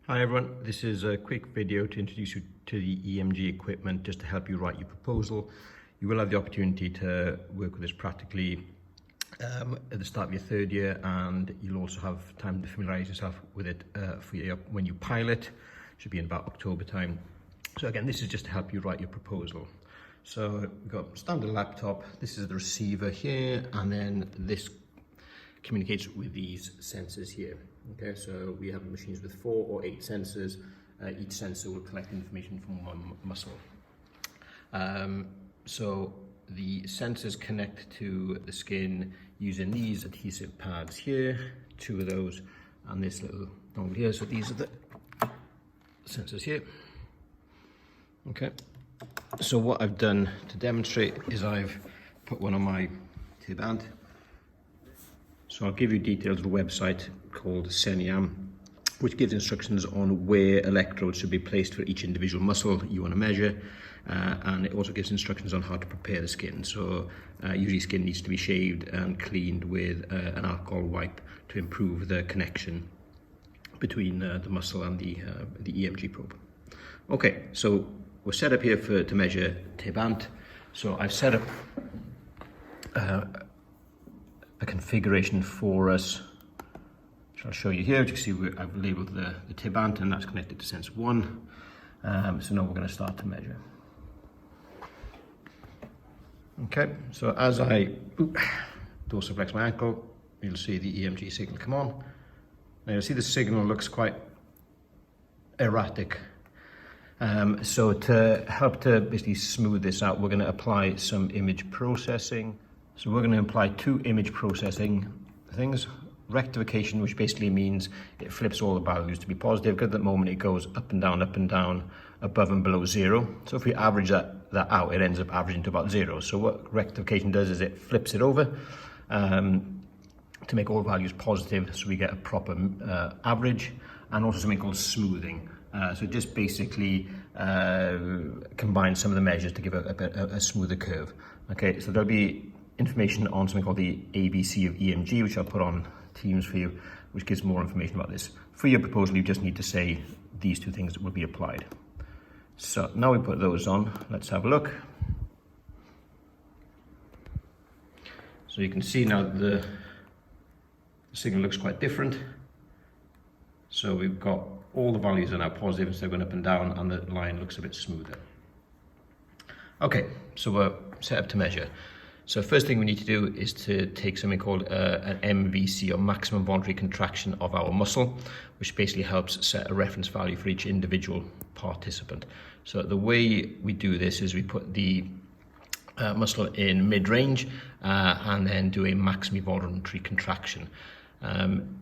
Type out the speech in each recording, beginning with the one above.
Hi everyone, this is a quick video to introduce you to the EMG equipment just to help you write your proposal. You will have the opportunity to work with this practically at the start of your third year, and you'll also have time to familiarise yourself with it when you pilot. Should be in about October time. So again, this is just to help you write your proposal. So we've got standard laptop, this is the receiver here, and then this communicates with these sensors here. Okay, so we have machines with 4 or 8 sensors. Each sensor will collect information from one muscle. So the sensors connect to the skin using these adhesive pads here, 2 of those, and this little dongle here. So these are the sensors here. Okay, so what I've done to demonstrate is I've put one on my T-band. So I'll give you details of a website called Seniam, which gives instructions on where electrodes should be placed for each individual muscle you want to measure, and it also gives instructions on how to prepare the skin. So usually skin needs to be shaved and cleaned with an alcohol wipe to improve the connection between the muscle and the EMG probe. Okay, so we're set up here to measure T-band. So I've set up a configuration for us, which I'll show you here. As you can see, I've labelled the T-band, and that's connected to sensor 1. So now we're going to start to measure. Okay, so as I dorsiflex my ankle, you'll see the EMG signal come on. Now you'll see the signal looks quite erratic. So to help to basically smooth this out, we're going to apply some image processing. So we're going to apply 2 image processing things. Rectification, which basically means it flips all the values to be positive, because at the moment it goes up and down, above and below 0. So if we average that out, it ends up averaging to about 0. So what rectification does is it flips it over to make all values positive, so we get a proper average, and also something called smoothing. So it just basically combines some of the measures to give a smoother curve. Okay, so there'll be information on something called the ABC of EMG, which I'll put on Teams for you, which gives more information about this. For your proposal, you just need to say these 2 things that will be applied. So now we put those on, let's have a look. So you can see now the signal looks quite different. So we've got all the values are now positive instead of going up and down, and the line looks a bit smoother. Okay, so we're set up to measure. So first thing we need to do is to take something called an MVC, or maximum voluntary contraction of our muscle, which basically helps set a reference value for each individual participant. So the way we do this is we put the muscle in mid-range and then do a maximum voluntary contraction.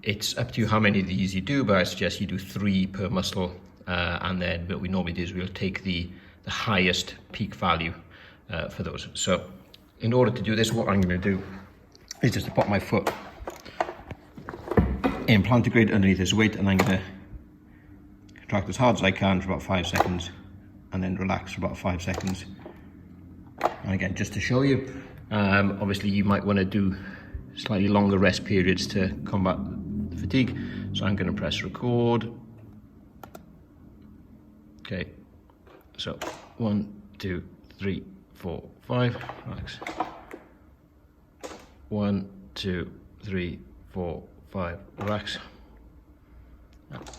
It's up to you how many of these you do, but I suggest you do 3 per muscle, and then what we normally do is we'll take the highest peak value for those. So in order to do this, what I'm going to do is just to put my foot in plantigrade underneath this weight, and I'm going to contract as hard as I can for about 5 seconds, and then relax for about 5 seconds. And again, just to show you, obviously you might want to do slightly longer rest periods to combat the fatigue. So I'm going to press record. Okay, so 1, 2, 3, 4, 5, relax. 1, 2, 3, 4, 5, relax.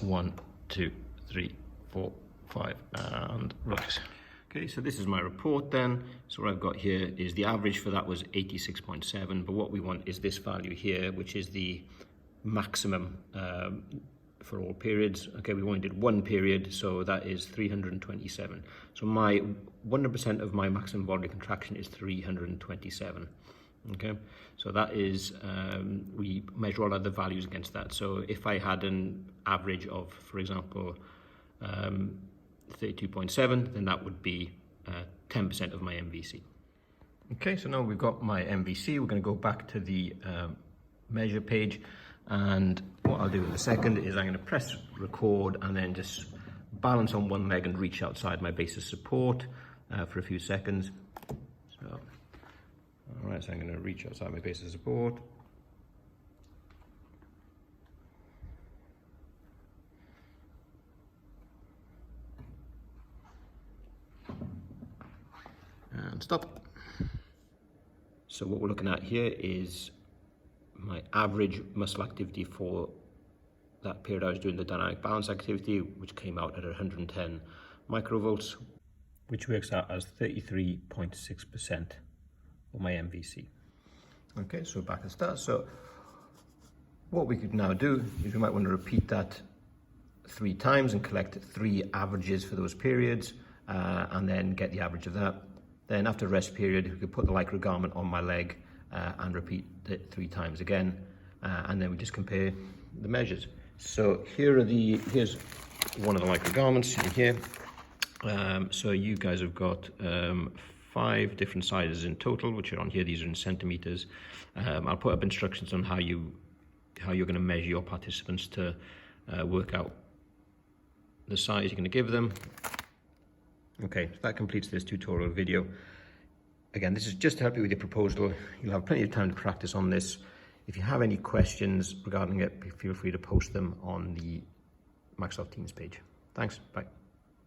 1, 2, 3, 4, 5, and relax. Okay, so this is my report then. So what I've got here is the average for that was 86.7, but what we want is this value here, which is the maximum for all periods. Okay, we only did 1 period, so that is 327. So my 100% of my maximum voluntary contraction is 327. Okay, so that is, we measure all other values against that. So if I had an average of, for example, 32.7, then that would be 10% of my MVC. Okay, so now we've got my MVC. We're going to go back to the measure page, and what I'll do in a second is I'm going to press record and then just balance on one leg and reach outside my base of support for a few seconds. So, all right, so I'm going to reach outside my base of support. and stop. So what we're looking at here is my average muscle activity for that period I was doing the dynamic balance activity, which came out at 110 microvolts, which works out as 33.6% of my MVC. Okay, so back to start. So what we could now do is we might want to repeat that 3 times and collect 3 averages for those periods, and then get the average of that. Then after rest period, we could put the Lycra garment on my leg and repeat it 3 times again, and then we just compare the measures. So here's one of the Lycra garments in here. So you guys have got 5 different sizes in total, which are on here. These are in centimeters. I'll put up instructions on how you're going to measure your participants to work out the size you're going to give them. Okay, so that completes this tutorial video. Again, this is just to help you with your proposal. You'll have plenty of time to practice on this. If you have any questions regarding it, feel free to post them on the Microsoft Teams page. Thanks, bye.